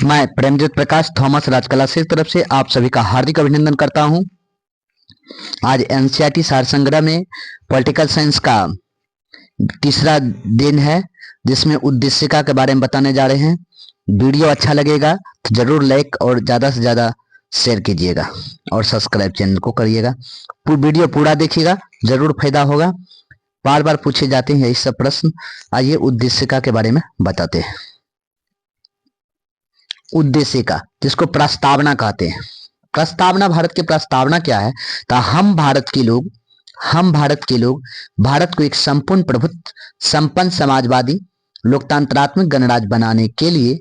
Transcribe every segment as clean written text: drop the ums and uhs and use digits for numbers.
मैं प्रेमजीत प्रकाश थॉमस राजकला से तरफ से आप सभी का हार्दिक अभिनंदन करता हूं। आज एनसीईआरटी सार संग्रह में पॉलिटिकल साइंस का तीसरा दिन है, जिसमें उद्देशिका के बारे में बताने जा रहे हैं। वीडियो अच्छा लगेगा तो जरूर लाइक और ज्यादा से ज्यादा शेयर कीजिएगा और सब्सक्राइब चैनल को करिएगा। वीडियो पूरा देखिएगा, जरूर फायदा होगा। बार बार पूछे जाते हैं यही सब प्रश्न। आइए उद्देशिका के बारे में बताते हैं। उद्देशिका, जिसको प्रस्तावना कहते हैं। प्रस्तावना, भारत की प्रस्तावना क्या है? तो हम भारत के लोग भारत को एक संपूर्ण प्रभुत्व संपन्न समाजवादी लोकतंत्रात्मक गणराज्य बनाने के लिए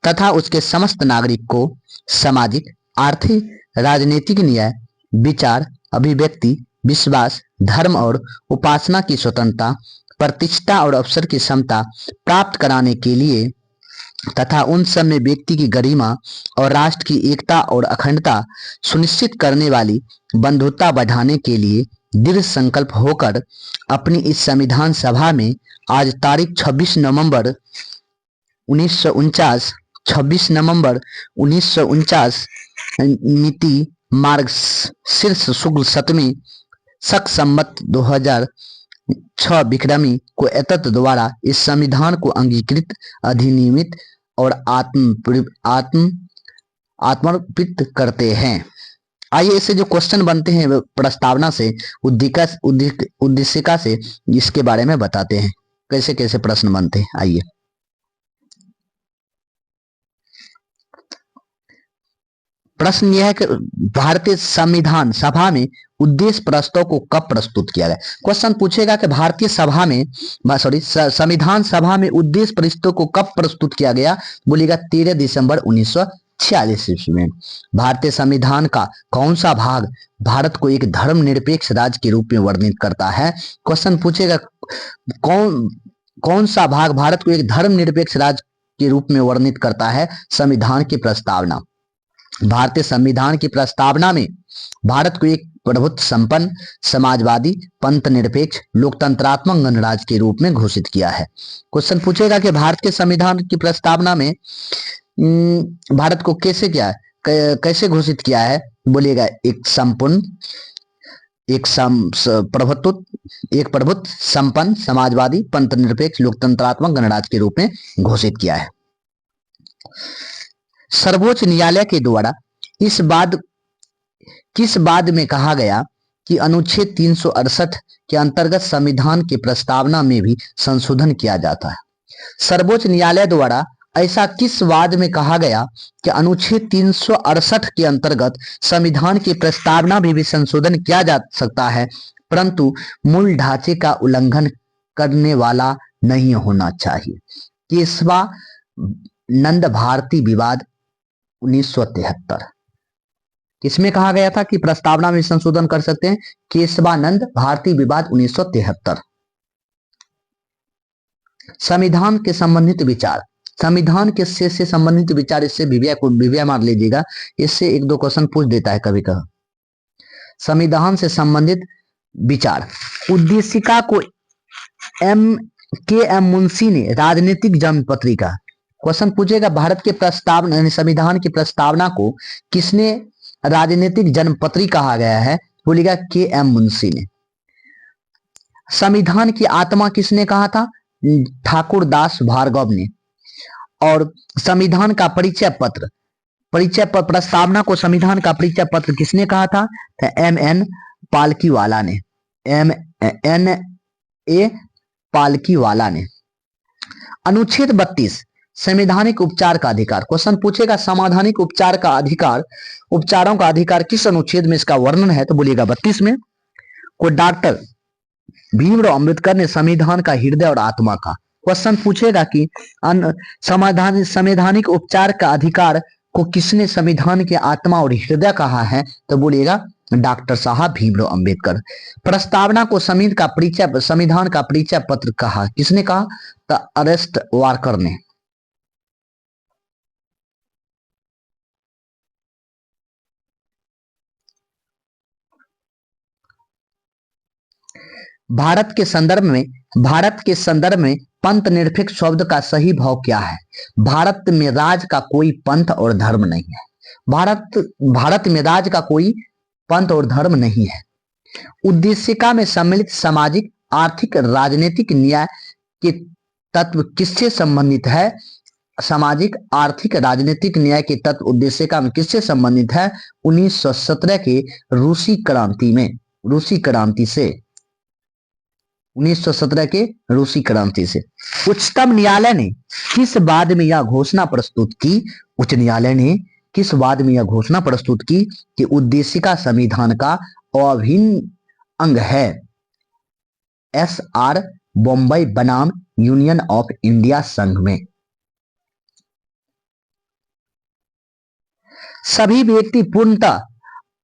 तथा उसके समस्त नागरिक को सामाजिक, आर्थिक, राजनीतिक न्याय, विचार, अभिव्यक्ति, विश्वास, धर्म और उपासना की स्वतंत्रता, प्रतिष्ठा और अवसर की क्षमता प्राप्त कराने के लिए तथा उन सब में व्यक्ति की गरिमा और राष्ट्र की एकता और अखंडता सुनिश्चित करने वाली बंधुता बढ़ाने के लिए दृढ़ संकल्प होकर अपनी इस संविधान सभा में आज तारीख 26 नवंबर 1949 नीति मार्ग शीर्ष शुक्ल सप्तमी शक संवत 2006 विक्रमी को एतत् द्वारा इस संविधान को अंगीकृत, अधिनियमित और आत्मर्पित करते हैं। आइए इससे जो क्वेश्चन बनते हैं प्रस्तावना से, उद्देशिका से, इसके बारे में बताते हैं कैसे कैसे प्रश्न बनते हैं। आइए, प्रश्न यह है कि भारतीय संविधान सभा में उद्देश्य प्रस्ताव को कब प्रस्तुत किया गया। क्वेश्चन पूछेगा कि भारतीय संविधान सभा में उद्देश्य प्रस्ताव को कब प्रस्तुत किया गया। बोलेगा 13 दिसंबर 1946 ईस्वी में। भारतीय संविधान का कौन सा भाग भारत को एक धर्मनिरपेक्ष राज्य के रूप में वर्णित करता है। क्वेश्चन पूछेगा कौन सा भाग भारत को एक धर्मनिरपेक्ष राज्य के रूप में वर्णित करता है। संविधान की प्रस्तावना। भारतीय संविधान की प्रस्तावना में भारत को एक प्रभुत्व संपन्न समाजवादी पंथ निरपेक्ष लोकतंत्रात्मक गणराज्य के रूप में घोषित किया है। क्वेश्चन पूछेगा कि भारत के संविधान की प्रस्तावना में भारत को कैसे घोषित किया है। बोलिएगा एक संपूर्ण, एक प्रभुत्व संपन्न समाजवादी पंथ निरपेक्ष लोकतंत्रात्मक गणराज्य के रूप में घोषित किया है। सर्वोच्च न्यायालय के द्वारा किस बाद में कहा गया कि अनुच्छेद 368 के अंतर्गत संविधान की प्रस्तावना में भी संशोधन किया जाता है। सर्वोच्च न्यायालय द्वारा ऐसा किस वाद में कहा गया कि अनुच्छेद 368 के अंतर्गत संविधान की प्रस्तावना में भी संशोधन किया जा सकता है, परंतु मूल ढांचे का उल्लंघन करने वाला नहीं होना चाहिए। केशवानंद भारती विवाद 1973। किसमें कहा गया था कि प्रस्तावना में संशोधन कर सकते हैं। केशवानंद भारती विवाद 1973। संविधान के संबंधित विचार। संविधान के से संबंधित विचार, इससे विव्या मार लीजिएगा, इससे एक दो क्वेश्चन पूछ देता है कभी कभी। संविधान से संबंधित विचार। उद्देशिका को के एम मुंशी ने राजनीतिक जन्म पत्रिका। क्वेश्चन पूछेगा भारत के प्रस्तावना, संविधान की प्रस्तावना को किसने राजनीतिक जन्म पत्री कहा गया है। बोलिएगा के एम मुंशी ने। संविधान की आत्मा किसने कहा था। ठाकुर दास भार्गव ने। और संविधान का परिचय पत्र, प्रस्तावना को संविधान का परिचय पत्र किसने कहा था। एम एन पालकीवाला ने। पालकीवाला ने। अनुच्छेद 32 संवैधानिक उपचार का अधिकार। क्वेश्चन पूछेगा संवैधानिक उपचार का अधिकार, उपचारों का अधिकार किस अनुच्छेद में इसका वर्णन है। तो बोलिएगा 32 में। को डॉक्टर भीमराव अंबेडकर ने संविधान का हृदय और आत्मा का। क्वेश्चन पूछेगा कि संवैधानिक उपचार का अधिकार को किसने संविधान के आत्मा और हृदय कहा है। तो बोलिएगा डॉक्टर साहब भीमराव अंबेडकर। प्रस्तावना को संविधान का परिचय पत्र कहा, किसने कहा। तो अरेस्ट वाकर ने। भारत के संदर्भ में भारत के संदर्भ में पंथ निरपेक्ष शब्द का सही भाव क्या है? भारत में राज का कोई पंथ और धर्म नहीं है। भारत में राज का कोई पंथ और धर्म नहीं है। उद्देशिका में सम्मिलित सामाजिक, आर्थिक, राजनीतिक न्याय के तत्व किससे संबंधित है? सामाजिक, आर्थिक, राजनीतिक न्याय के तत्व उद्देशिका में किससे संबंधित है? 1917 के रूसी क्रांति से 1917 के रूसी क्रांति से। उच्चतम न्यायालय ने किस वाद में यह घोषणा प्रस्तुत की? उच्च न्यायालय ने किस वाद में यह घोषणा प्रस्तुत की कि उद्देशिका संविधान का अभिन्न अंग है? SR बॉम्बे बनाम यूनियन ऑफ इंडिया संघ में। सभी व्यक्ति पूर्णतः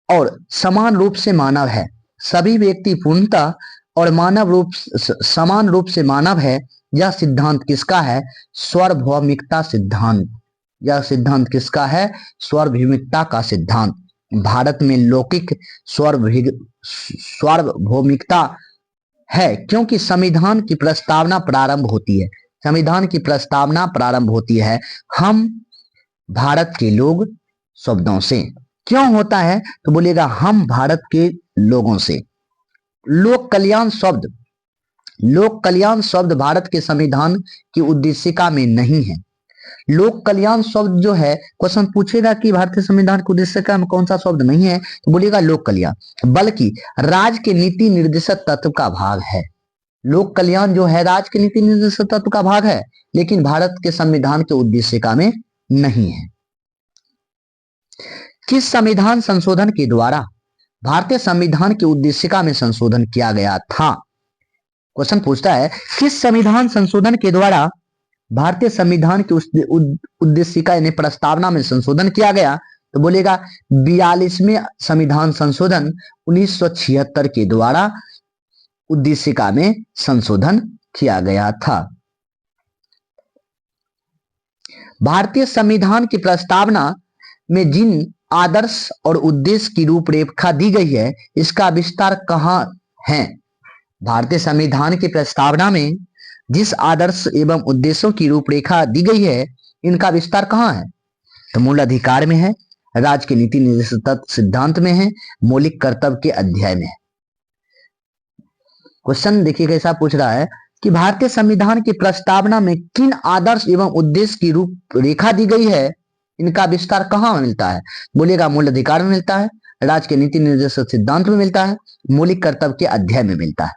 और समान रूप से मानव है। सभी व्यक्ति पूर्णतः और समान रूप से मानव है। यह सिद्धांत किसका है? सार्वभौमिकता सिद्धांत। यह सिद्धांत किसका है? सार्वभौमिकता का सिद्धांत। भारत में लौकिक सार्वभौमिकता है क्योंकि संविधान की प्रस्तावना प्रारंभ होती है हम भारत के लोग शब्दों से। क्यों होता है? तो बोलेगा हम भारत के लोगों से। लोक कल्याण शब्द भारत के संविधान की उद्देशिका में नहीं है। लोक कल्याण शब्द जो है, क्वेश्चन पूछेगा कि भारतीय संविधान की उद्देशिका में कौन सा शब्द नहीं है, तो बोलेगा लोक कल्याण, बल्कि राज्य के नीति निर्देशक तत्व का भाग है। लोक कल्याण जो है राज्य के नीति निर्देशक तत्व का भाग है, लेकिन भारत के संविधान के उद्देशिका में नहीं है। किस संविधान संशोधन के द्वारा भारतीय संविधान की उद्देशिका में संशोधन किया गया था? क्वेश्चन पूछता है किस संविधान संशोधन के द्वारा भारतीय संविधान की उद्देशिका यानी प्रस्तावना में संशोधन किया गया, तो बोलेगा 42वें संविधान संशोधन 1976 के द्वारा उद्देशिका में संशोधन किया गया था। भारतीय संविधान की प्रस्तावना में जिन आदर्श और उद्देश्य की रूपरेखा दी गई है, इसका विस्तार कहाँ है? भारतीय संविधान की प्रस्तावना में जिस आदर्श एवं उद्देश्यों की रूपरेखा दी गई है, इनका विस्तार कहाँ है? तो मूल अधिकार में है, राज्य के नीति निर्देशक सिद्धांत में है, मौलिक कर्तव्य के अध्याय में है। क्वेश्चन देखिए कैसा पूछ रहा है कि भारतीय संविधान की प्रस्तावना में किन आदर्श एवं उद्देश्य की रूपरेखा दी गई है, इनका विस्तार कहाँ मिलता है? बोलेगा मूल अधिकार में मिलता है, राज्य के नीति निर्देशक सिद्धांत में मिलता है, मौलिक कर्तव्य के अध्याय में मिलता है।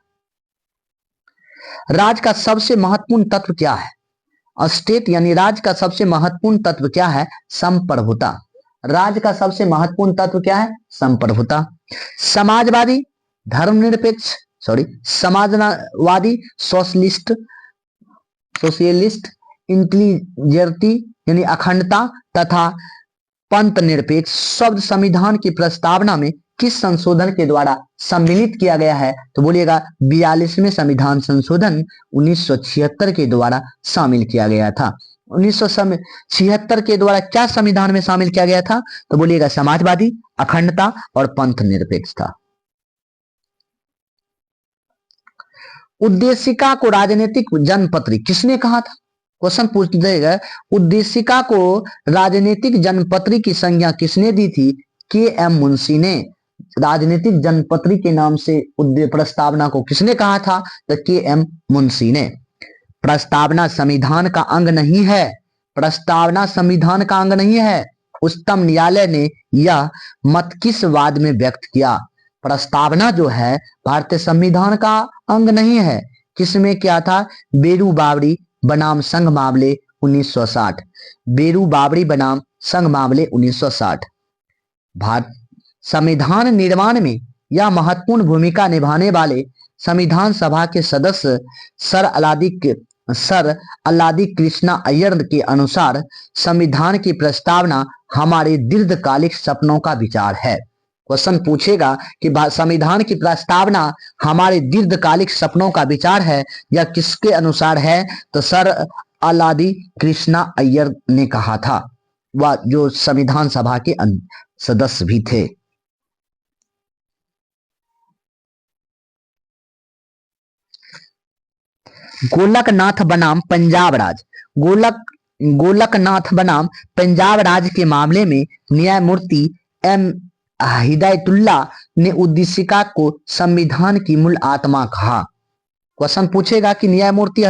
राज्य का सबसे महत्वपूर्ण तत्व क्या है? स्टेट यानी राज्य का सबसे महत्वपूर्ण तत्व क्या है? संप्रभुता। राज्य का सबसे महत्वपूर्ण तत्व क्या है? संप्रभुता। समाजवादी, समाजवादी, सोशलिस्ट, इंटेलिजेंसी यानी अखंडता तथा पंथ निरपेक्ष शब्द संविधान की प्रस्तावना में किस संशोधन के द्वारा सम्मिलित किया गया है? तो बोलिएगा 42वें संविधान संशोधन 1976 के द्वारा शामिल किया गया था। 1976 के द्वारा क्या संविधान में शामिल किया गया था? तो बोलिएगा समाजवादी, अखंडता और पंथ निरपेक्षता। उद्देशिका को राजनीतिक जनपत्री किसने कहा था? क्वेश्चन पूछ देगा उद्देशिका को राजनीतिक जनपत्री की संज्ञा किसने दी थी? KM मुंशी ने। राजनीतिक जनपत्री के नाम से प्रस्तावना को किसने कहा था? तो KM मुंशी ने। प्रस्तावना संविधान का अंग नहीं है। प्रस्तावना संविधान का अंग नहीं है। उच्चतम न्यायालय ने यह मत किस वाद में व्यक्त किया? प्रस्तावना जो है भारतीय संविधान का अंग नहीं है। किसमें क्या था? बेरू बावरी बनाम संघ मामले 1960। बेरू बावरी बनाम संघ मामले 1960। भारत संविधान निर्माण में यह महत्वपूर्ण भूमिका निभाने वाले संविधान सभा के सदस्य सर अल्लादी कृष्णा अय्यर के अनुसार संविधान की प्रस्तावना हमारे दीर्घकालिक सपनों का विचार है। क्वेश्चन पूछेगा कि संविधान की प्रस्तावना हमारे दीर्घकालिक सपनों का विचार है, यह किसके अनुसार है? तो सर अल्लादी कृष्णा अय्यर ने कहा था, वह जो संविधान सभा के सदस्य भी थे। गोलकनाथ बनाम पंजाब राज। गोलकनाथ बनाम पंजाब राज के मामले में न्यायमूर्ति एम हिदायतुल्ला ने उद्देशिका को संविधान की मूल आत्मा कहा। क्वेश्चन पूछेगा कि न्यायमूर्ति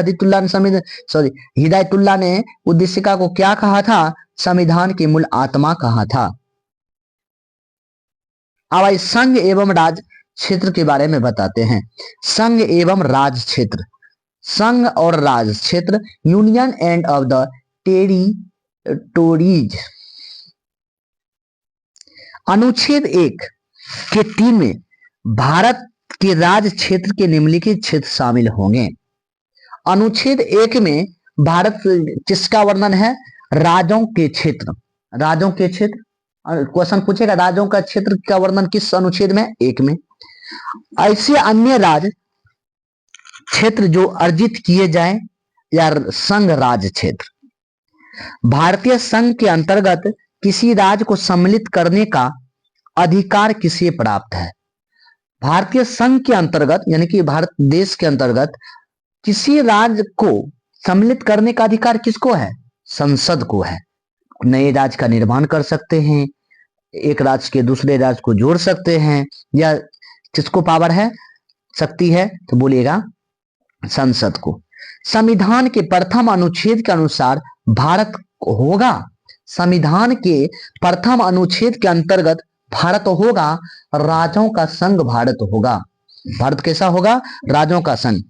हिदायतुल्ला ने उद्देशिका को क्या कहा था? संविधान की मूल आत्मा कहा था। अब आइए संघ एवं राज क्षेत्र के बारे में बताते हैं। संघ एवं राज क्षेत्र। संघ और राज क्षेत्र, union end of the territories. अनुच्छेद 1 के 3 में भारत के राज क्षेत्र के निम्नलिखित क्षेत्र शामिल होंगे। अनुच्छेद 1 में भारत किसका वर्णन है? राज्यों के क्षेत्र। राज्यों के क्षेत्र, क्वेश्चन पूछेगा राज्यों का क्षेत्र का वर्णन किस अनुच्छेद में? 1 में। ऐसे अन्य राज क्षेत्र जो अर्जित किए जाएं या संघ राज क्षेत्र। भारतीय संघ के अंतर्गत किसी राज्य को सम्मिलित करने का अधिकार किसे प्राप्त है? भारतीय संघ के अंतर्गत यानी कि भारत देश के अंतर्गत किसी राज्य को सम्मिलित करने का अधिकार किसको है? संसद को है। नए राज्य का निर्माण कर सकते हैं, एक राज्य के दूसरे राज्य को जोड़ सकते हैं, या किसको पावर है, शक्ति है? तो बोलिएगा संसद को। संविधान के प्रथम अनुच्छेद के अनुसार भारत होगा, संविधान के प्रथम अनुच्छेद के अंतर्गत भारत होगा राज्यों का संघ भारत होगा। भारत कैसा होगा? राज्यों का संघ।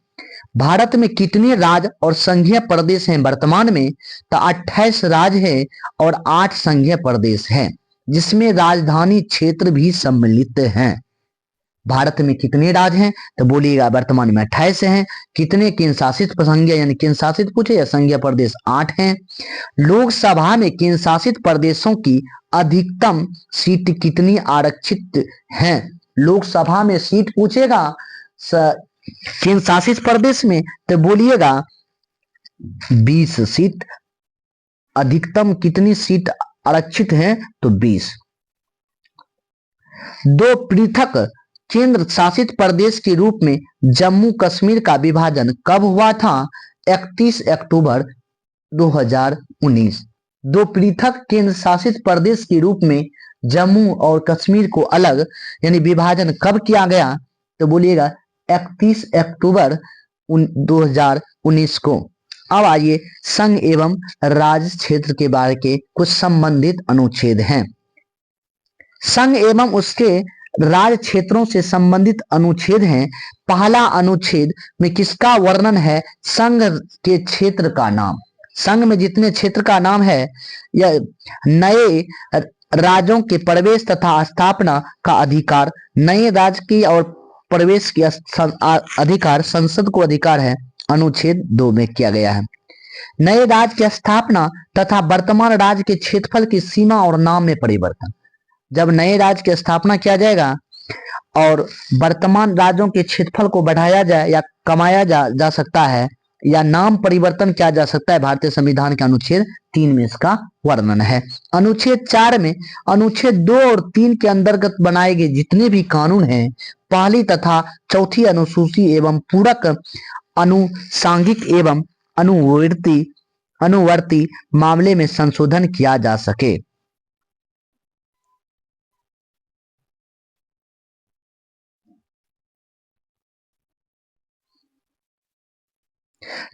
भारत में कितने राज्य और संघीय प्रदेश हैं वर्तमान में? तो 28 राज्य है और 8 संघीय प्रदेश हैं, जिसमें राजधानी क्षेत्र भी सम्मिलित हैं। भारत में कितने राज्य हैं? तो बोलिएगा वर्तमान में 28 हैं। कितने केंद्र शासित संघीय यानी केंद्र शासित पूछे या संघीय प्रदेश? 8 हैं। लोकसभा में केंद्र शासित प्रदेशों की अधिकतम सीट कितनी आरक्षित हैं? लोकसभा में सीट पूछेगा केंद्र शासित प्रदेश में, तो बोलिएगा 20 सीट। अधिकतम कितनी सीट आरक्षित हैं? तो 20। 2 पृथक केंद्र शासित प्रदेश के रूप में जम्मू कश्मीर का विभाजन कब हुआ था? 31 अक्टूबर 2019। 2 पृथक केंद्र शासित प्रदेश के रूप में जम्मू और कश्मीर को अलग यानी विभाजन कब किया गया? तो बोलिएगा 31 अक्टूबर 2019 को। अब आइए संघ एवं राज्य क्षेत्र के बारे के कुछ संबंधित अनुच्छेद हैं। संघ एवं उसके राज्य क्षेत्रों से संबंधित अनुच्छेद हैं। पहला अनुच्छेद में किसका वर्णन है? संघ के क्षेत्र का नाम। संघ में जितने क्षेत्र का नाम है या नए राज्यों के प्रवेश तथा स्थापना का अधिकार, नए राज्य की और प्रवेश की अधिकार संसद को अधिकार है, अनुच्छेद 2 में किया गया है। नए राज्य की स्थापना तथा वर्तमान राज्य के क्षेत्रफल की सीमा और नाम में परिवर्तन। जब नए राज्य की स्थापना किया जाएगा और वर्तमान राज्यों के क्षेत्रफल को बढ़ाया जाए या कमाया जा सकता है या नाम परिवर्तन किया जा सकता है, भारतीय संविधान के अनुच्छेद 3 में इसका वर्णन है। अनुच्छेद 4 में अनुच्छेद 2 और 3 के अंतर्गत बनाए गए जितने भी कानून हैं, पहली तथा चौथी अनुसूची एवं पूरक अनुसांगिक एवं अनुवर्ती मामले में संशोधन किया जा सके।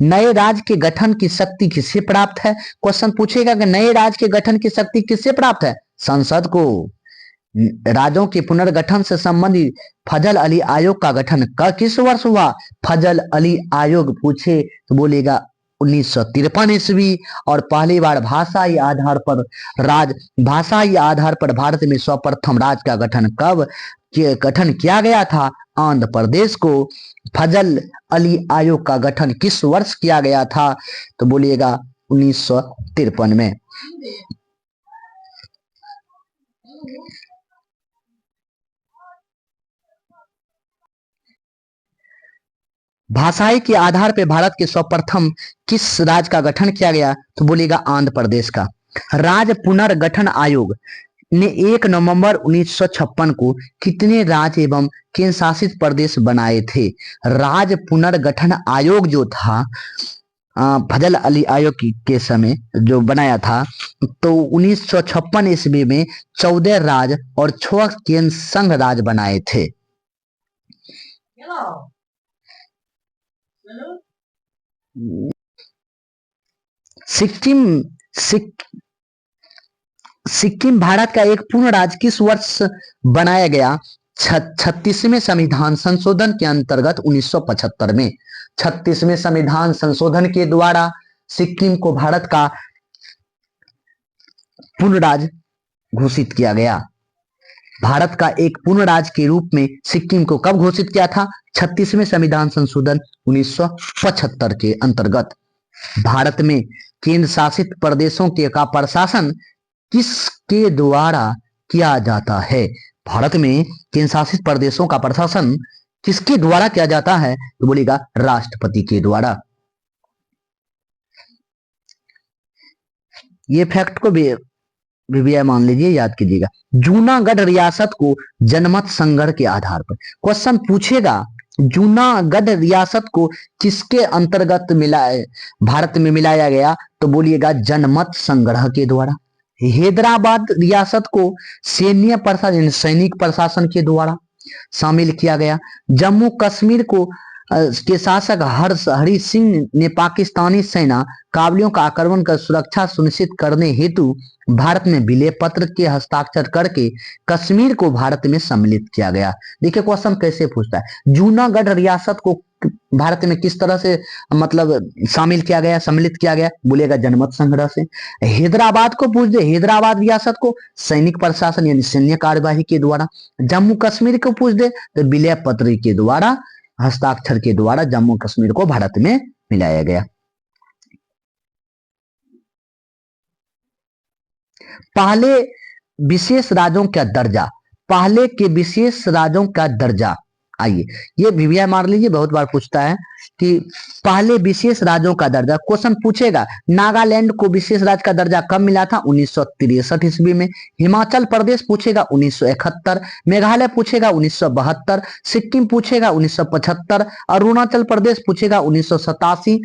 नए राज्य के गठन की शक्ति किससे प्राप्त है? क्वेश्चन पूछेगा कि नए राज्य के गठन की शक्ति किससे प्राप्त है? संसद को। राज्यों के पुनर्गठन से संबंधित फजल अली आयोग का गठन किस वर्ष हुआ? फजल अली आयोग पूछे तो बोलेगा 1953 ईस्वी। और पहली बार भाषाई आधार पर भारत में सर्वप्रथम राज्य का गठन किया गया था? आंध्र प्रदेश को। फजल अली आयोग का गठन किस वर्ष किया गया था? तो बोलिएगा 1953 में। भाषाई के आधार पर भारत के सर्वप्रथम किस राज्य का गठन किया गया? तो बोलिएगा आंध्र प्रदेश का। राज्य पुनर्गठन आयोग ने 1 नवंबर 1956 को कितने राज्य एवं केंद्र शासित प्रदेश बनाए थे? राज्य पुनर्गठन आयोग जो था फजल अली आयोग के समय जो बनाया था, तो 1956 ईस्वी में 14 राज्य और 6 केंद्र संघ राज्य बनाए थे। सिक्किम सिक्किम भारत का एक पूर्ण राज्य किस वर्ष बनाया गया? 36वें संविधान संशोधन के अंतर्गत 1975 में। 36वें संविधान संशोधन के द्वारा सिक्किम को भारत का पूर्ण राज्य घोषित किया गया। भारत का एक पूर्ण राज्य के रूप में सिक्किम को कब घोषित किया था? 36वें संविधान संशोधन 1975 के अंतर्गत। भारत में केंद्र शासित प्रदेशों के का प्रशासन किसके द्वारा किया जाता है? भारत में केंद्र शासित प्रदेशों का प्रशासन किसके द्वारा किया जाता है? तो बोलेगा राष्ट्रपति के द्वारा। ये फैक्ट को भी मान लीजिए, याद कीजिएगा। जूनागढ़ रियासत को जनमत संग्रह के आधार पर क्वेश्चन पूछेगा, जूनागढ़ रियासत को किसके अंतर्गत भारत में मिलाया गया? तो बोलिएगा जनमत संग्रह के द्वारा। हैदराबाद रियासत को सैन्य प्रशासन सैनिक प्रशासन के द्वारा शामिल किया गया। जम्मू कश्मीर को के शासक हरि सिंह ने पाकिस्तानी सेना काबुलियों का आक्रमण कर सुरक्षा सुनिश्चित करने हेतु भारत में विलय पत्र के हस्ताक्षर करके कश्मीर को भारत में सम्मिलित किया गया। देखिए क्वेश्चन कैसे पूछता है, जूनागढ़ रियासत को भारत में किस तरह से मतलब शामिल किया गया, सम्मिलित किया गया? बोलेगा जनमत संग्रह से। हैदराबाद को पूछ दे, हैदराबाद रियासत को सैनिक प्रशासन यानी सैन्य कार्यवाही के द्वारा। जम्मू कश्मीर को पूछ दे तो विलय पत्र के द्वारा, हस्ताक्षर के द्वारा जम्मू कश्मीर को भारत में मिलाया गया। पहले विशेष राज्यों का दर्जा, पहले के विशेष राज्यों का दर्जा, आइए ये भी मार लीजिए, बहुत बार पूछता है कि पहले विशेष राज्यों का दर्जा। क्वेश्चन पूछेगा नागालैंड को विशेष राज्य का दर्जा कब मिला था? 1963 ईस्वी में। हिमाचल प्रदेश पूछेगा 1971, मेघालय पूछेगा 1972, सिक्किम पूछेगा 1975, अरुणाचल प्रदेश पूछेगा 1987,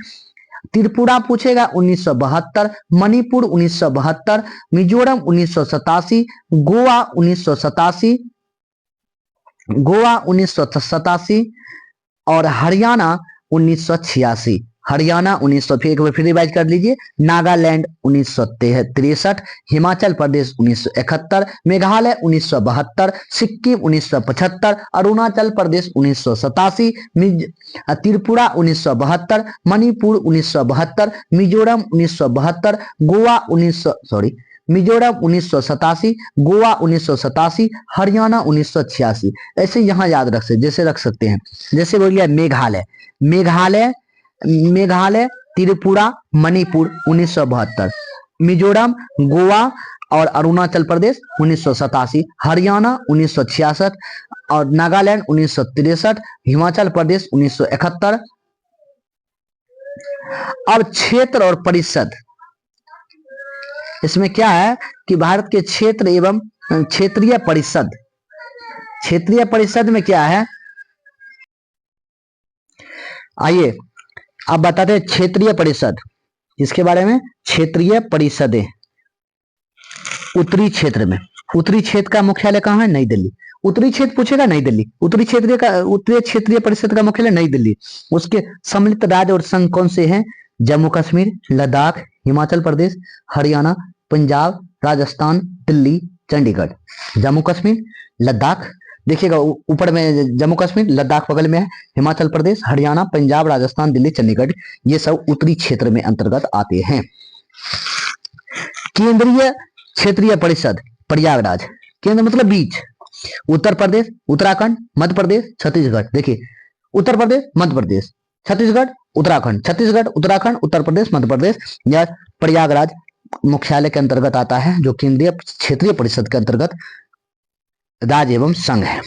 त्रिपुरा पूछेगा 1972, मणिपुर 1972, मिजोरम 1987, गोवा 1987 और हरियाणा 1986। हरियाणा 1900, फिर रिवाइज कर लीजिए। नागालैंड 1963, हिमाचल प्रदेश 1971, मेघालय 1972, सिक्किम 1975, अरुणाचल प्रदेश 1987, त्रिपुरा 1972, मणिपुर 1972, मिजोरम 1972, मिजोरम 1987, गोवा 1987, हरियाणा 1986। ऐसे यहाँ याद रख सकते, जैसे रख सकते हैं, जैसे बोल गया मेघालय, त्रिपुरा, मणिपुर 1972, मिजोरम, गोवा और अरुणाचल प्रदेश 1987, हरियाणा 1966 और नागालैंड 1963, हिमाचल प्रदेश 1971। अब क्षेत्र और परिषद, इसमें क्या है कि भारत के क्षेत्र एवं क्षेत्रीय परिषद, क्षेत्रीय परिषद में क्या है, आइए अब बताते हैं क्षेत्रीय परिषद, इसके बारे में। क्षेत्रीय परिषदें उत्तरी क्षेत्र में, उत्तरी क्षेत्र का मुख्यालय कहाँ है? नई दिल्ली। उत्तरी क्षेत्र पूछेगा नई दिल्ली। उत्तरी क्षेत्रीय परिषद का मुख्यालय नई दिल्ली। उसके सम्मिलित राज्य और संघ कौन से हैं? जम्मू कश्मीर, लद्दाख, हिमाचल प्रदेश, हरियाणा, पंजाब, राजस्थान, दिल्ली, चंडीगढ़। जम्मू कश्मीर, लद्दाख, देखिएगा ऊपर में जम्मू कश्मीर, लद्दाख बगल में है, हिमाचल प्रदेश, हरियाणा, पंजाब, राजस्थान, दिल्ली, चंडीगढ़, ये सब उत्तरी क्षेत्र में अंतर्गत आते हैं। केंद्रीय क्षेत्रीय परिषद प्रयागराज, केंद्र मतलब बीच, उत्तर प्रदेश, उत्तराखंड, मध्य प्रदेश, छत्तीसगढ़। देखिए उत्तर प्रदेश, मध्य प्रदेश, छत्तीसगढ़, उत्तराखंड, छत्तीसगढ़, उत्तराखंड, उत्तर प्रदेश, मध्य प्रदेश, यह प्रयागराज मुख्यालय के अंतर्गत आता है, जो केंद्रीय क्षेत्रीय परिषद के अंतर्गत राज्य एवं संघ है।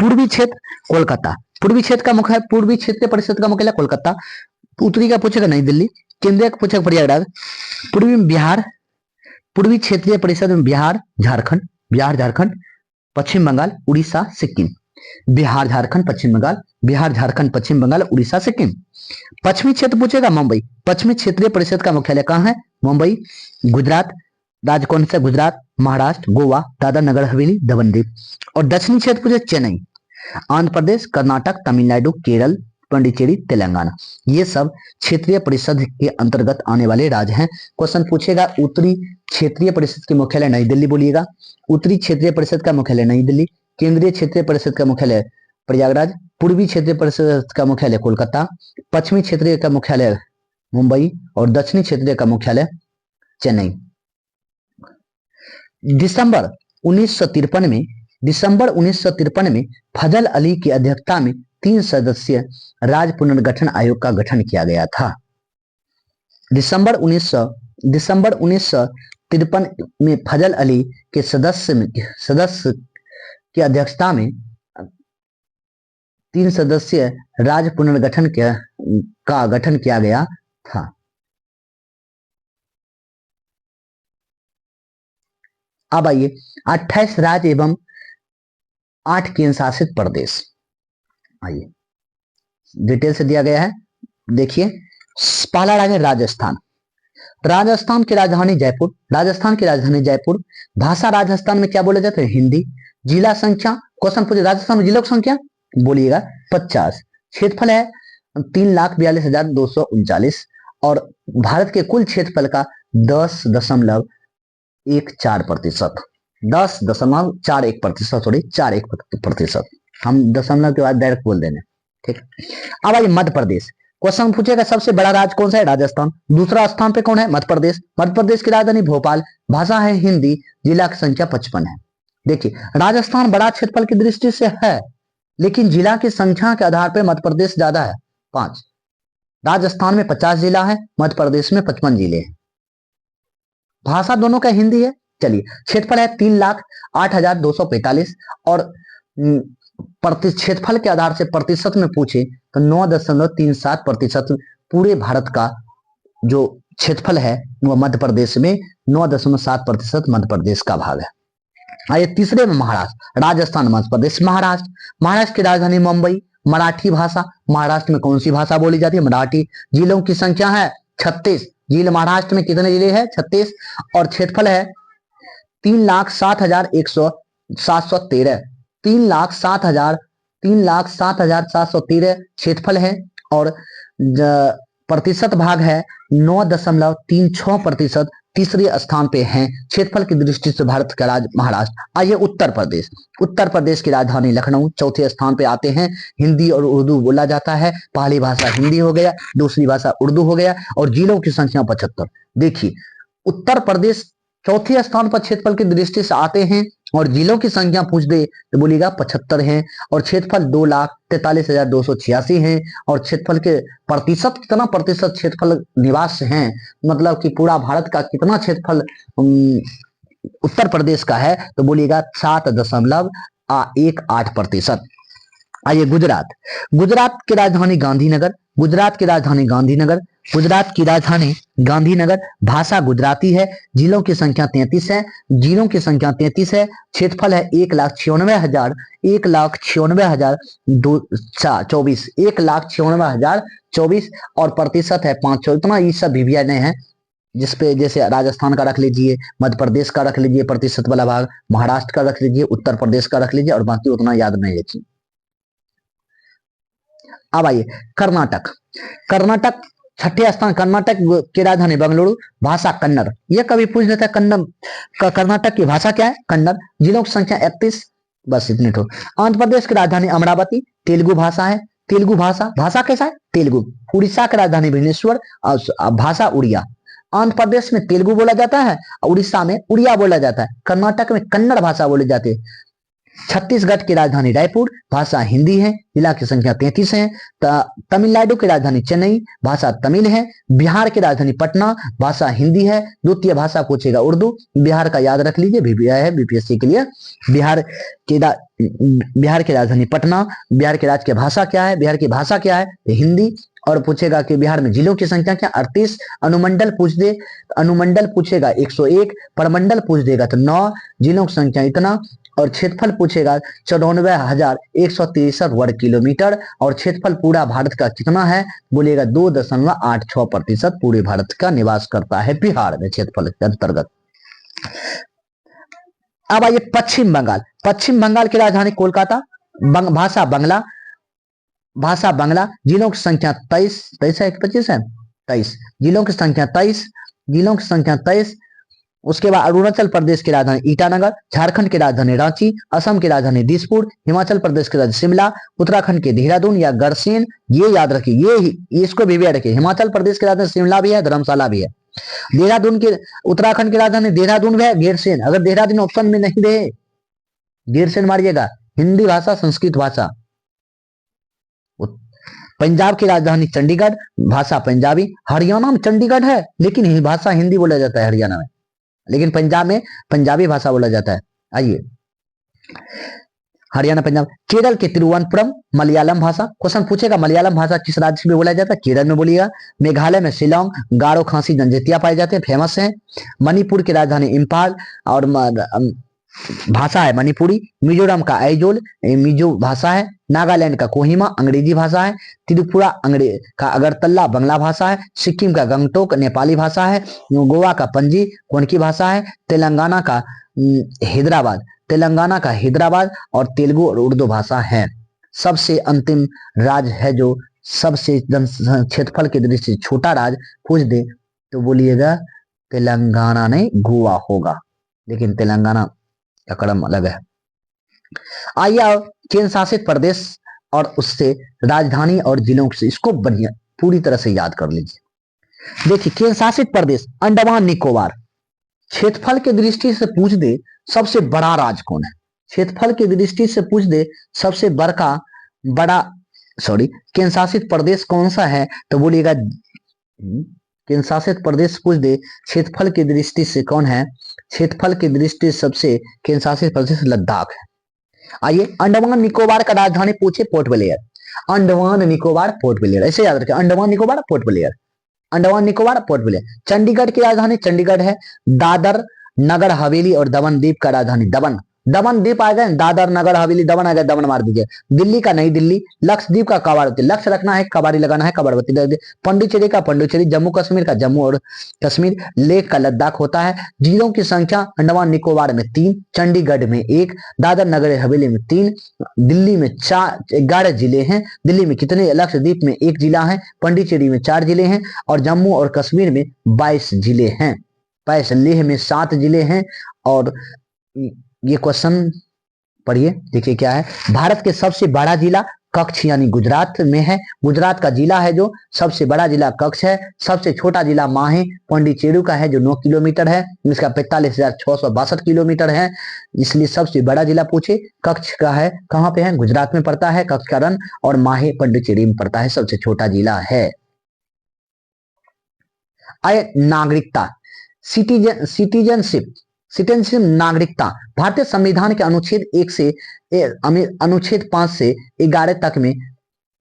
पूर्वी क्षेत्र कोलकाता, पूर्वी क्षेत्र का मुख्य, पूर्वी क्षेत्रीय परिषद का मुख्यालय कोलकाता। उत्तरी का पूछेगा नई दिल्ली, केंद्रीय का पूछेगा प्रयागराज। पूर्वी में बिहार, पूर्वी क्षेत्रीय परिषद में बिहार, झारखंड। बिहार झारखंड पश्चिम बंगाल उड़ीसा सिक्किम। बिहार झारखंड पश्चिम बंगाल, बिहार झारखंड पश्चिम बंगाल उड़ीसा सिक्किम। पश्चिमी क्षेत्र पूछेगा मुंबई, पश्चिमी क्षेत्रीय परिषद का मुख्यालय कहाँ है? मुंबई। गुजरात, राज्य कौन सा? गुजरात, महाराष्ट्र, गोवा, दादरा नगर हवेली, दमन दीव। और दक्षिणी क्षेत्र पूछे चेन्नई। आंध्र प्रदेश, कर्नाटक, तमिलनाडु, केरल, पांडिचेरी, तेलंगाना, ये सब क्षेत्रीय परिषद के अंतर्गत आने वाले राज्य हैं। क्वेश्चन पूछेगा उत्तरी क्षेत्रीय परिषद के मुख्यालय नई दिल्ली बोलिएगा। उत्तरी क्षेत्रीय परिषद का मुख्यालय नई दिल्ली। केंद्रीय क्षेत्रीय परिषद का मुख्यालय प्रयागराज। पूर्वी क्षेत्रीय परिषद का मुख्यालय कोलकाता। पश्चिमी क्षेत्रीय का मुख्यालय मुंबई और दक्षिणी क्षेत्रीय का मुख्यालय चेन्नई। दिसंबर 1953 में फजल अली की अध्यक्षता में 3 सदस्यीय राज्य पुनर्गठन आयोग का गठन किया गया था। दिसंबर 1953 में फजल अली के सदस्य की अध्यक्षता में 3 सदस्यीय राज्य पुनर्गठन का गठन किया गया था। अब आइए 28 राज्य एवं 8 केंद्र शासित प्रदेश। आइए डिटेल से दिया गया है, देखिए। पहला राज्य है राजस्थान। राजस्थान की राजधानी जयपुर। राजस्थान की राजधानी जयपुर। भाषा राजस्थान में क्या बोले जाते हैं? हिंदी। जिला संख्या, क्वेश्चन पूछे राजस्थान में जिलों की संख्या बोलिएगा 50। क्षेत्रफल है 3,42,239 और भारत के कुल क्षेत्रफल का 10.14%। 10.41%, सॉरी 41%। हम दशमलव के बाद डायरेक्ट बोल देने, ठीक। अब आइए मध्य प्रदेश। क्वेश्चन पूछेगा सबसे बड़ा राज्य कौन सा है? राजस्थान। दूसरा स्थान पे कौन है? मध्य प्रदेश। मध्य प्रदेश की राजधानी भोपाल। भाषा है हिंदी। जिला की संख्या 55 है। देखिए राजस्थान बड़ा क्षेत्रफल की दृष्टि से है, लेकिन जिला की संख्या के आधार पर मध्य प्रदेश ज्यादा है, 5। राजस्थान में 50 जिला है, मध्य प्रदेश में 55 जिले हैं। भाषा दोनों का हिंदी है। चलिए क्षेत्रफल है 3,08,245 और क्षेत्रफल के आधार से प्रतिशत में पूछे तो 9.37% पूरे भारत का जो क्षेत्रफल है वह मध्य प्रदेश में 9.7% मध्य प्रदेश का भाग है। आइए तीसरे में महाराष्ट्र। राजस्थान, मध्य प्रदेश, महाराष्ट्र। महाराष्ट्र की राजधानी मुंबई। मराठी भाषा। महाराष्ट्र में कौन सी भाषा बोली जाती है? मराठी। जिलों की संख्या है 36 जिले। महाराष्ट्र में कितने जिले हैं? 36 और क्षेत्रफल है 3,07,713। 3,07,713 क्षेत्रफल है और प्रतिशत भाग है 9.36%। तीसरे स्थान पे है क्षेत्रफल की दृष्टि से भारत का राज्य महाराष्ट्र। आइए उत्तर प्रदेश। उत्तर प्रदेश की राजधानी लखनऊ। चौथे स्थान पे आते हैं। हिंदी और उर्दू बोला जाता है। पहली भाषा हिंदी हो गया, दूसरी भाषा उर्दू हो गया और जिलों की संख्या 75। देखिए उत्तर प्रदेश चौथे स्थान पर क्षेत्रफल की दृष्टि से आते हैं और जिलों की संख्या पूछ दे तो बोलिएगा 75 है और क्षेत्रफल 2,43,286 है और क्षेत्रफल के प्रतिशत कितना प्रतिशत क्षेत्रफल निवास है, मतलब कि पूरा भारत का कितना क्षेत्रफल उत्तर प्रदेश का है तो बोलिएगा 7.18%। आइए गुजरात। गुजरात की राजधानी गांधीनगर। गुजरात की राजधानी गांधीनगर। गुजरात की राजधानी गांधीनगर। भाषा गुजराती है। जिलों की संख्या 33 है। जिलों की संख्या 33 है। क्षेत्रफल है 1,96,024 और प्रतिशत है 500। इतना ये सब भिविया है जिसपे जैसे राजस्थान का रख लीजिए, मध्य प्रदेश का रख लीजिए प्रतिशत वाला भाग, महाराष्ट्र का रख लीजिए, उत्तर प्रदेश का रख लीजिए और बाकी उतना याद नहीं रखिए। अब आइए कर्नाटक। कर्नाटक छठे स्थान। कर्नाटक की राजधानी बेंगलुरु। भाषा कन्नड़। यह कभी पूछ लेता है कन्नड़ कर्नाटक की भाषा क्या है? कन्नड़। जिलों की संख्या 31। बस इतने तो। आंध्र प्रदेश की राजधानी अमरावती। तेलुगु भाषा है। तेलुगु भाषा भाषा कैसा है? तेलुगु। उड़ीसा की राजधानी भुवनेश्वर। भाषा उड़िया। आंध्र प्रदेश में तेलुगु बोला जाता है, उड़ीसा में उड़िया बोला जाता है, कर्नाटक में कन्नड़ भाषा बोली जाती है। छत्तीसगढ़ की राजधानी रायपुर, भाषा हिंदी है, जिला की संख्या 33 है। तमिलनाडु की राजधानी चेन्नई, भाषा तमिल है। बिहार की राजधानी पटना, भाषा हिंदी है। द्वितीय भाषा पूछेगा उर्दू। बिहार का याद रख लीजिए, बीबीआई है बीपीएससी के लिए। बिहार की बिहार की राजधानी पटना। बिहार की राज्य की भाषा क्या है? बिहार की भाषा क्या है? हिंदी। और पूछेगा कि बिहार में जिलों की संख्या क्या? 38। अनुमंडल पूछ दे, अनुमंडल पूछेगा 101। प्रमंडल पूछ देगा तो 9। जिलों की संख्या इतना। और क्षेत्रफल पूछेगा 94,163 वर्ग किलोमीटर। और क्षेत्रफल पूरा भारत का कितना है? बोलेगा 2.86% पूरे भारत का निवास करता है बिहार में क्षेत्रफल के अंतर्गत। अब आइए पश्चिम बंगाल। पश्चिम बंगाल की राजधानी कोलकाता, भाषा बांग्ला, भाषा बांग्ला। जिलों की संख्या 23 है, 25 है, 23। जिलों की संख्या 23, जिलों की संख्या 23। उसके बाद अरुणाचल प्रदेश की राजधानी ईटानगर, झारखंड की राजधानी रांची, असम की राजधानी दिसपुर, हिमाचल प्रदेश की राजधानी शिमला, उत्तराखंड के देहरादून या गरसेन। ये याद रखिए, ये इसको भी याद रखिए। हिमाचल प्रदेश की राजधानी शिमला भी है, धर्मशाला भी है। देहरादून के, उत्तराखंड की राजधानी देहरादून भी है, गैरसैंण। अगर देहरादून ऑप्शन में नहीं रहे, गैरसैंण मारिएगा। हिंदी भाषा, संस्कृत भाषा। पंजाब की राजधानी चंडीगढ़, भाषा पंजाबी। हरियाणा में चंडीगढ़ है, लेकिन भाषा हिंदी बोला जाता है हरियाणा में, लेकिन पंजाब में पंजाबी भाषा बोला जाता है। आइए, हरियाणा, पंजाब। केरल के तिरुवनंतपुरम, मलयालम भाषा। क्वेश्चन पूछेगा मलयालम भाषा किस राज्य में बोला जाता है? केरल में बोलिएगा। मेघालय में शिलोंग, गारो खासी जनजातियां पाए जाते हैं, फेमस है। मणिपुर की राजधानी इम्फाल और भाषा है मणिपुरी। मिजोरम का आइजोल, मिजो भाषा है। नागालैंड का कोहिमा, अंग्रेजी भाषा है। त्रिपुरा का अगरतला, बांग्ला भाषा है। सिक्किम का गंगटोक, नेपाली भाषा है। गोवा का पणजी, कोनकी भाषा है। तेलंगाना का हैदराबाद, तेलंगाना का हैदराबाद और तेलुगु और उर्दू भाषा है। सबसे अंतिम राज्य है जो सबसे क्षेत्रफल की दृष्टि से छोटा राज्य पूछ दे तो बोलिएगा तेलंगाना नहीं, गोवा होगा, लेकिन तेलंगाना का क्रम अलग है। आइए केंद्र शासित प्रदेश और उससे राजधानी और जिलों से, इसको बढ़िया पूरी तरह से याद कर लीजिए। देखिए, केंद्र शासित प्रदेश अंडमान निकोबार। क्षेत्रफल की दृष्टि से पूछ दे सबसे बड़ा राज्य कौन है? क्षेत्रफल की दृष्टि से पूछ दे सबसे केंद्र शासित प्रदेश कौन सा है तो बोलिएगा, केंद्र शासित प्रदेश पूछ दे क्षेत्रफल की दृष्टि से कौन है? क्षेत्रफल की दृष्टि से सबसे केंद्र शासित प्रदेश लद्दाख है। आइए, अंडमान निकोबार का राजधानी पूछे port Blair. Andaman Nicobar port Blair, ऐसे याद रखें, Andaman Nicobar port Blair, Andaman Nicobar port Blair. Chandigarh की राजधानी चंडीगढ़ है। दादर नगर हवेली और दमन द्वीप का राजधानी दमन, दमन द्वीप आ गए, दादर नगर हवेली दमन आ गए, दमन मार दीजिए। दिल्ली का नई दिल्ली। लक्षद्वीप का कवारवती, लक्ष्य रखना है, कबाड़ी लगाना है, कबाड़वती लग दे। पंडिचेरी का पंडिचेरी। जम्मू कश्मीर का जम्मू और कश्मीर। लेह का लद्दाख होता है। जिलों की संख्या अंडमान निकोबार में 3, चंडीगढ़ में 1, दादर नगर हवेली में 3, दिल्ली में 4, 11 जिले हैं। दिल्ली में कितने? लक्षद्वीप में 1 जिला है, पंडिचेरी में 4 जिले हैं और जम्मू और कश्मीर में 22 जिले हैं। 22, लेह में 7 जिले हैं। और ये क्वेश्चन पढ़िए, देखिए क्या है। भारत के सबसे बड़ा जिला कच्छ यानी गुजरात में है। गुजरात का जिला है जो सबसे बड़ा जिला कच्छ है। सबसे छोटा जिला माहे पांडिचेरी का है जो 9 किलोमीटर है, इसका 45,662 किलोमीटर है, इसलिए सबसे बड़ा जिला पूछे कच्छ का है। कहाँ पे है? गुजरात में पड़ता है कच्छ का रन, और माहे पांडिचेरी में पड़ता है, सबसे छोटा जिला है। आए नागरिकता, सिटीजनशिप, नागरिकता। भारतीय संविधान के अनुच्छेद 1 से अनुच्छेद 5 से 11 तक में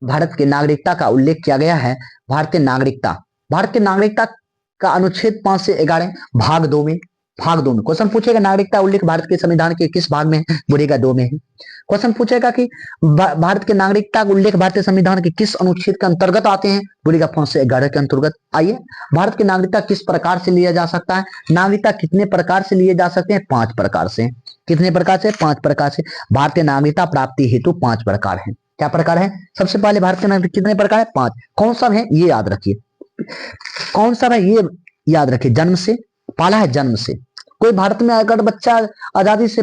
भारत के नागरिकता का उल्लेख किया गया है। भारतीय नागरिकता का अनुच्छेद 5 से 11 भाग 2 में क्वेश्चन पूछेगा नागरिकता उल्लेख भारत के संविधान के किस भाग में है? बोलेगा 2 में है। क्वेश्चन पूछेगा कि भारत के नागरिकता का उल्लेख भारतीय संविधान के किस अनुच्छेद के अंतर्गत आते हैं? बोलेगा 5 से 11 के अंतर्गत। आइए, भारत की नागरिकता किस प्रकार से लिया जा सकता है? नागरिकता कितने प्रकार से लिए जा सकते हैं? 5 प्रकार से। कितने प्रकार से? 5 प्रकार से। भारतीय नागरिकता प्राप्ति हेतु 5 प्रकार है। क्या प्रकार है? सबसे पहले भारतीय नागरिक कितने प्रकार है? 5। कौन सा है ये याद रखिए, कौन सा है ये याद रखिए। जन्म से, पहला है जन्म से। कोई भारत में अगर बच्चा आजादी से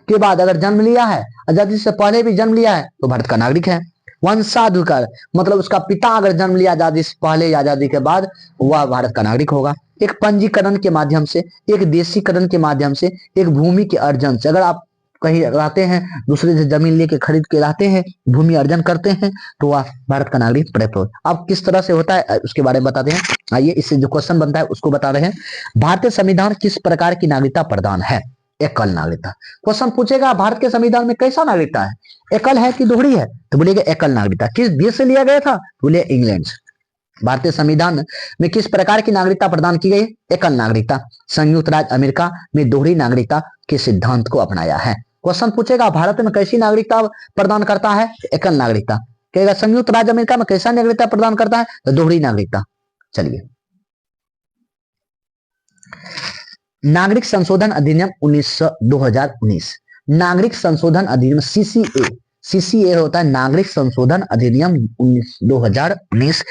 के बाद अगर जन्म लिया है, आजादी से पहले भी जन्म लिया है, तो भारत का नागरिक है। वंशाधिकार मतलब उसका पिता अगर जन्म लिया आजादी से पहले या आजादी के बाद, वह भारत का नागरिक होगा। एक पंजीकरण के माध्यम से, एक देशीकरण के माध्यम से, एक भूमि के अर्जन से। अगर आप कहीं रहते हैं, दूसरे से जमीन लेके खरीद के रहते हैं, भूमि अर्जन करते हैं, तो वह भारत का नागरिक प्राप्त हो। अब किस तरह से होता है उसके बारे में बताते हैं। आइए, इससे जो क्वेश्चन बनता है उसको बता रहे हैं। भारतीय संविधान किस प्रकार की नागरिकता प्रदान है? एकल नागरिकता। क्वेश्चन पूछेगा भारत के संविधान में कैसा नागरिकता है, एकल है कि दोहरी है, तो बोलिएगा एकल नागरिकता। किस देश से लिया गया था? बोले इंग्लैंड से। भारतीय संविधान में किस प्रकार की नागरिकता प्रदान की गई? एकल नागरिकता। संयुक्त राज्य अमेरिका में दोहरी नागरिकता के सिद्धांत को अपनाया है। क्वेश्चन पूछेगा भारत में कैसी नागरिकता प्रदान करता है? एकल नागरिकता। कहेगा संयुक्त राज्य अमेरिका में कैसा नागरिकता प्रदान करता है? तो दोहरी नागरिकता। चलिए, नागरिक संशोधन अधिनियम 2019, नागरिक संशोधन अधिनियम सीसीए होता है नागरिक संशोधन अधिनियम 2019।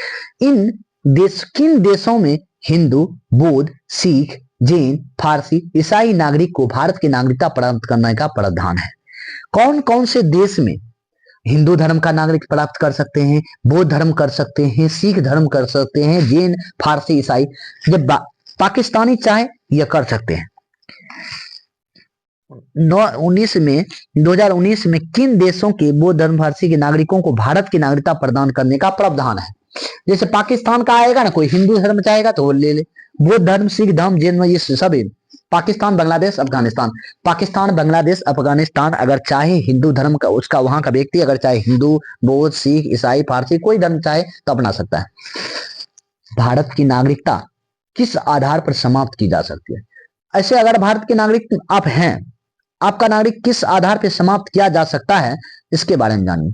किन देशों में हिंदू, बौद्ध, सिख, जैन, फारसी, ईसाई नागरिक को भारत की नागरिकता प्राप्त करने का प्रावधान है? कौन कौन से देश में हिंदू धर्म का नागरिक प्राप्त कर सकते हैं, बौद्ध धर्म कर सकते हैं, सिख धर्म कर सकते हैं, जैन, फारसी, ईसाई? जब पाकिस्तानी चाहे यह कर सकते हैं। 2019 में किन देशों के बौद्ध धर्म, फारसी के नागरिकों को भारत की नागरिकता प्रदान करने का प्रावधान है? जैसे पाकिस्तान का आएगा ना, कोई हिंदू धर्म चाहेगा तो वो ले ले, बौद्ध धर्म, सिख धर्म, जैन, ये सब। पाकिस्तान, बांग्लादेश, अफगानिस्तान, पाकिस्तान, बांग्लादेश, अफगानिस्तान अगर चाहे हिंदू धर्म का, उसका वहां का व्यक्ति अगर चाहे हिंदू, बौद्ध, सिख, ईसाई, फारसी कोई धर्म चाहे तो अपना सकता है। भारत की नागरिकता किस आधार पर समाप्त की जा सकती है? ऐसे अगर भारत के नागरिक आप हैं, आपका नागरिक किस आधार पर समाप्त किया जा सकता है, इसके बारे में जानिए।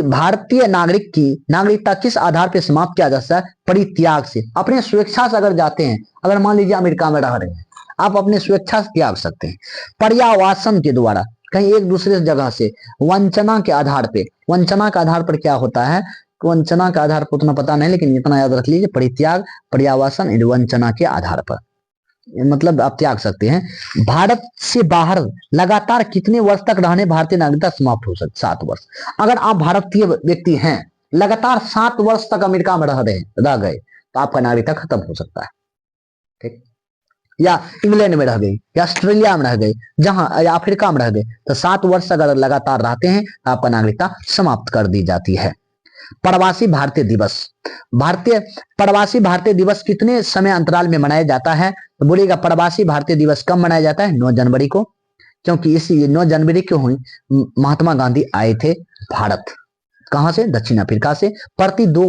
भारतीय नागरिक की नागरिकता किस आधार पर समाप्त किया जा सकता है? परित्याग से। अपने स्वेच्छा से अगर जाते हैं, अगर मान लीजिए अमेरिका में रह रहे हैं, आप अपने स्वेच्छा से त्याग सकते हैं। पर्यावासन के द्वारा, कहीं एक दूसरे जगह से वंचना के आधार पर, वंचना के आधार पर क्या होता है, वंचना के आधार पर उतना पता नहीं, लेकिन इतना याद रख लीजिए, परित्याग, पर्यावासन, वंचना के आधार पर मतलब आप त्याग सकते हैं। भारत से बाहर लगातार कितने वर्ष तक रहने भारतीय नागरिकता समाप्त हो सकती? 7 वर्ष। अगर आप भारतीय व्यक्ति हैं, लगातार 7 वर्ष तक अमेरिका में रह गए तो आपका नागरिकता खत्म हो सकता है। ठीक, या इंग्लैंड में रह गए, या ऑस्ट्रेलिया में रह गए, जहां, या अफ्रीका में रह गए, तो 7 वर्ष अगर लगातार रहते हैं तो आपका नागरिकता समाप्त कर दी जाती है। प्रवासी भारतीय दिवस, प्रवासी भारतीय दिवस कितने समय अंतराल में मनाया जाता है? तो बोलिएगा प्रवासी भारतीय दिवस कब मनाया जाता है? 9 जनवरी को, क्योंकि इसी 9 जनवरी क्यों हुई? महात्मा गांधी आए थे भारत, कहां से? दक्षिण अफ्रीका से। प्रति 2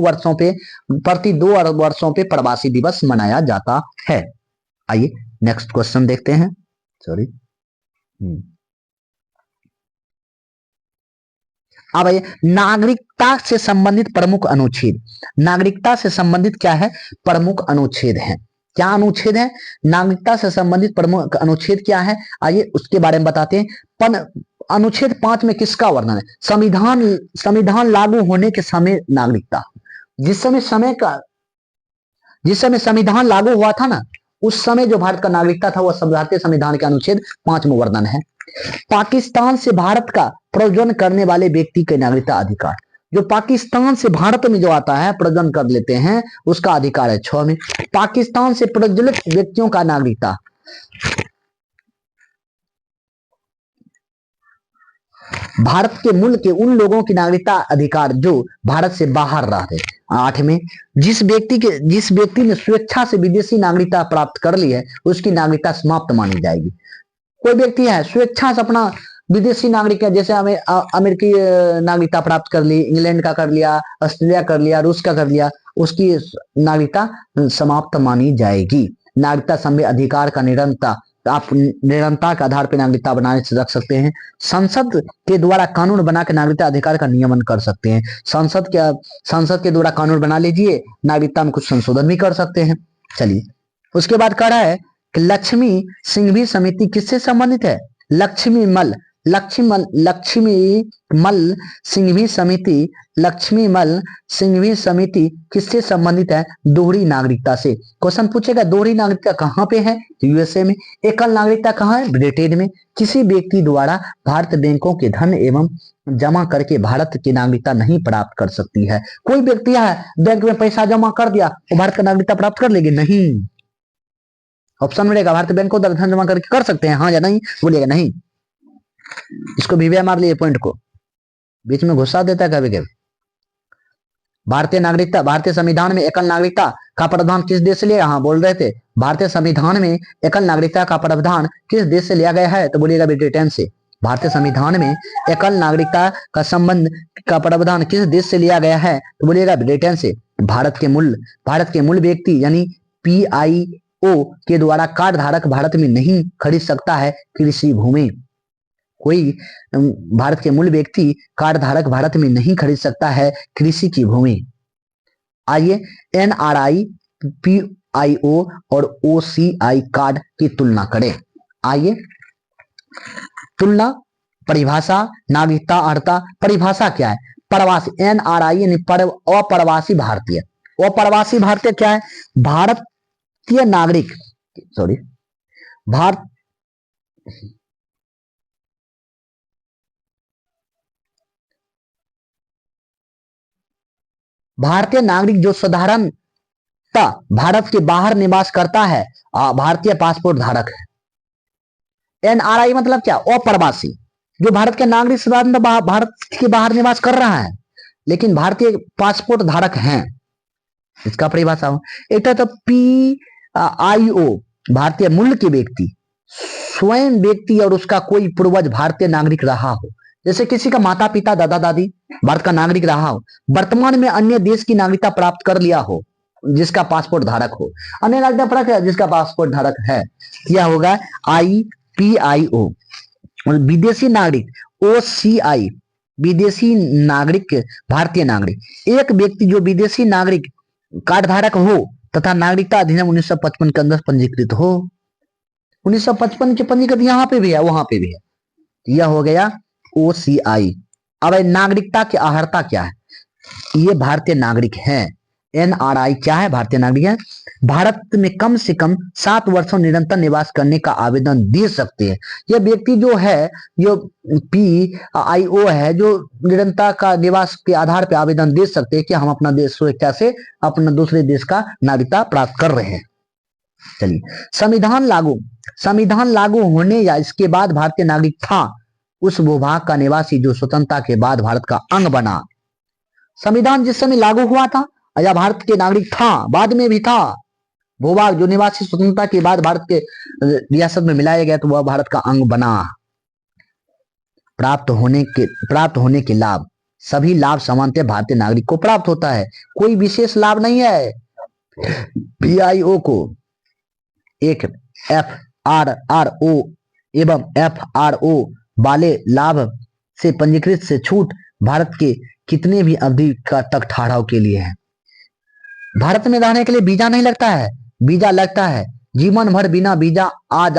वर्षों पे प्रवासी दिवस मनाया जाता है। आइए नेक्स्ट क्वेश्चन देखते हैं। सॉरी, अब आइए, नागरिकता से संबंधित प्रमुख अनुच्छेद। नागरिकता से संबंधित क्या है? प्रमुख अनुच्छेद है। क्या अनुच्छेद है? नागरिकता से संबंधित प्रमुख अनुच्छेद क्या है? आइए उसके बारे में बताते हैं। अनुच्छेद 5 में किसका वर्णन है? संविधान लागू होने के समय नागरिकता, जिस समय संविधान लागू हुआ था ना, उस समय जो भारत का नागरिकता था वह भारतीय संविधान के अनुच्छेद 5 में वर्णन है। पाकिस्तान से भारत का प्रजनन करने वाले व्यक्ति के नागरिकता अधिकार, जो पाकिस्तान से भारत में जो आता है, प्रजनन कर लेते हैं, उसका अधिकार है 6 में। पाकिस्तान से प्रज्वलित व्यक्तियों का नागरिकता, भारत के मूल के उन लोगों की नागरिकता अधिकार जो भारत से बाहर रहते। 8 में, जिस व्यक्ति ने स्वेच्छा से विदेशी नागरिकता प्राप्त कर ली है, उसकी नागरिकता समाप्त मानी जाएगी। कोई व्यक्ति है स्वेच्छा से अपना विदेशी नागरिक है, जैसे हमें अमेरिकी नागरिकता प्राप्त कर ली, इंग्लैंड का कर लिया, ऑस्ट्रेलिया कर लिया, रूस का कर लिया, उसकी नागरिकता समाप्त मानी जाएगी। नागरिकता संबंधी अधिकार का निरंतरता, आप निरंतरता के आधार पर नागरिकता बनाने से रख सकते हैं। संसद के द्वारा कानून बना के नागरिकता अधिकार का नियमन कर सकते हैं। संसद के द्वारा कानून बना लीजिए, नागरिकता में कुछ संशोधन भी कर सकते हैं। चलिए, उसके बाद कह रहा है कि लक्ष्मी सिंघवी समिति किससे संबंधित है? लक्ष्मी मल सिंघवी समिति किससे संबंधित है? दोहरी नागरिकता से। क्वेश्चन पूछेगा दोहरी नागरिकता कहां पे है? यूएसए में। एकल नागरिकता कहां है? ब्रिटेन में। किसी व्यक्ति द्वारा भारत बैंकों के धन एवं जमा करके भारत की नागरिकता नहीं प्राप्त कर सकती है। कोई व्यक्ति है बैंक में पैसा जमा कर दिया, वो भारत का नागरिकता प्राप्त कर लेगी? नहीं। ऑप्शन मिलेगा, भारतीय बैंक को धन जमा करके कर सकते हैं, हाँ या नहीं, बोलिएगा नहीं। इसको वीवीआई मार लिए पॉइंट को, बीच में घुसा देता है कभी कभी। भारतीय नागरिकता, भारतीय संविधान में एकल नागरिकता का प्रावधान किस देश से लिया? हाँ बोल रहे थे, भारतीय संविधान में एकल नागरिकता का प्रावधान किस देश से लिया गया है? तो बोलिएगा ब्रिटेन से। भारतीय संविधान में एकल नागरिकता का संबंध का प्रावधान किस देश से लिया गया है? तो बोलिएगा ब्रिटेन से। भारत के मूल व्यक्ति यानी PIO के द्वारा कार्ड धारक भारत में नहीं खरीद सकता है कृषि भूमि। कोई भारत के मूल व्यक्ति कार्ड धारक भारत में नहीं खरीद सकता है कृषि की भूमि। आइए NRI, PIO और OCI कार्ड की तुलना करें। आइए तुलना, परिभाषा, नागरिकता, अर्हता। परिभाषा क्या है? प्रवासी, NRI यानी अप्रवासी भारतीय। अप्रवासी भारतीय क्या है? भारतीय नागरिक, सॉरी, भारतीय नागरिक जो साधारणतः भारत के बाहर निवास करता है, भारतीय पासपोर्ट धारक है। NRI मतलब क्या? अप्रवासी, जो भारत के नागरिक साधारणतः भारत के बाहर निवास कर रहा है लेकिन भारतीय पासपोर्ट धारक हैं, इसका परिभाषा हो। एक तो PIO, भारतीय मूल के व्यक्ति, स्वयं व्यक्ति और उसका कोई पूर्वज भारतीय नागरिक रहा हो, जैसे किसी का माता पिता दादा दादी भारत का नागरिक रहा हो, वर्तमान में अन्य देश की नागरिकता प्राप्त कर लिया हो, जिसका पासपोर्ट धारक हो। अन्य नागरिकता प्राप्त है जिसका पासपोर्ट धारक है, क्या होगा? PIO। विदेशी नागरिक OCI, विदेशी नागरिक, भारतीय नागरिक, एक व्यक्ति जो विदेशी नागरिक कार्ड धारक हो तथा नागरिकता अधिनियम 1955 के अंदर पंजीकृत हो। 1955 के पंजीकृत यहाँ पे भी है, वहां पे भी है। यह हो गया OCI। अब नागरिकता की अर्हता क्या है? ये भारतीय नागरिक है। NRI क्या है? भारतीय नागरिक है। भारत में कम से कम 7 वर्षों निरंतर निवास करने का आवेदन दे सकते हैं। यह व्यक्ति जो है, जो PIO है, जो निरंतर का निवास के आधार पर आवेदन दे सकते हैं कि हम अपना देश स्वेच्छा से अपना दूसरे देश का नागरिकता प्राप्त कर रहे हैं। चलिए, संविधान लागू होने या इसके बाद भारतीय नागरिक था उस भूभाग का निवासी जो स्वतंत्रता के बाद भारत का अंग बना। संविधान जिस समय लागू हुआ था या भारत के नागरिक था, बाद में भी था, भूभाग जो निवासी स्वतंत्रता के बाद भारत के रियासत में मिलाया गया तो वह भारत का अंग बना। प्राप्त होने के लाभ, सभी लाभ सामान्यतः भारतीय नागरिक को प्राप्त होता है, कोई विशेष लाभ नहीं है। PIO को एक FRRO एवं FRO वाले लाभ से पंजीकृत से छूट भारत के कितने भी अवधि का तक ठहराव के लिए है। भारत में रहने के लिए वीजा नहीं लगता है, वीजा लगता है। जीवन भर बिना वीजा आ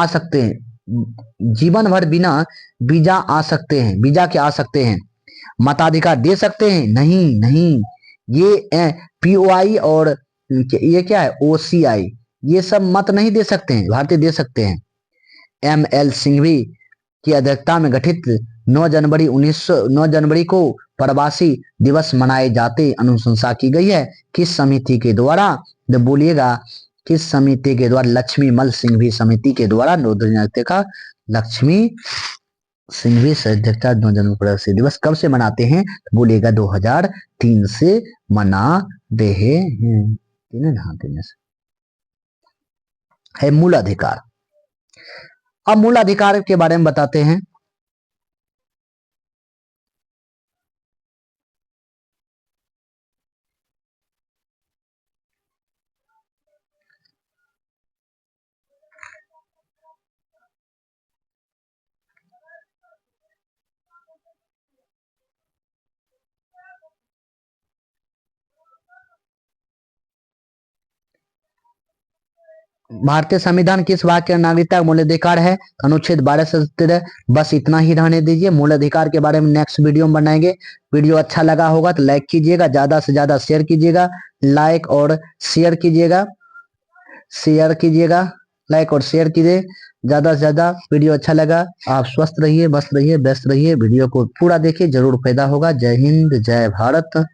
सकते हैं, जीवन भर बिना वीजा आ सकते हैं, वीजा के आ सकते हैं। मताधिकार दे सकते हैं? नहीं। ये POI और ये क्या है OCI, ये सब मत नहीं दे सकते हैं, भारतीय दे सकते हैं। ML सिंघवी की अध्यक्षता में गठित 9 जनवरी को प्रवासी दिवस मनाए जाते अनुशंसा की गई है। किस समिति के द्वारा? तो बोलिएगा किस समिति के द्वारा? लक्ष्मीमल सिंघवी समिति के द्वारा। लक्ष्मी सिंघवी से अध्यक्षता 9 जनवरी प्रवासी दिवस कब से मनाते हैं? तो बोलिएगा 2003 से मना रहे हैं। है मूल अधिकार। अब मूल अधिकार के बारे में बताते हैं। भारतीय संविधान किस भाग के नागरिकता का मूल अधिकार है? अनुच्छेद 12 से 13। बस इतना ही रहने दीजिए, मूल अधिकार के बारे में नेक्स्ट वीडियो में बनाएंगे। वीडियो अच्छा लगा होगा तो लाइक कीजिएगा, ज्यादा से ज्यादा शेयर कीजिएगा, लाइक और शेयर कीजिएगा, लाइक और शेयर कीजिए ज्यादा से ज्यादा। वीडियो अच्छा लगा, आप स्वस्थ रहिए, मस्त रहिए, व्यस्त रहिए, वीडियो को पूरा देखिए, जरूर फायदा होगा। जय हिंद, जय भारत।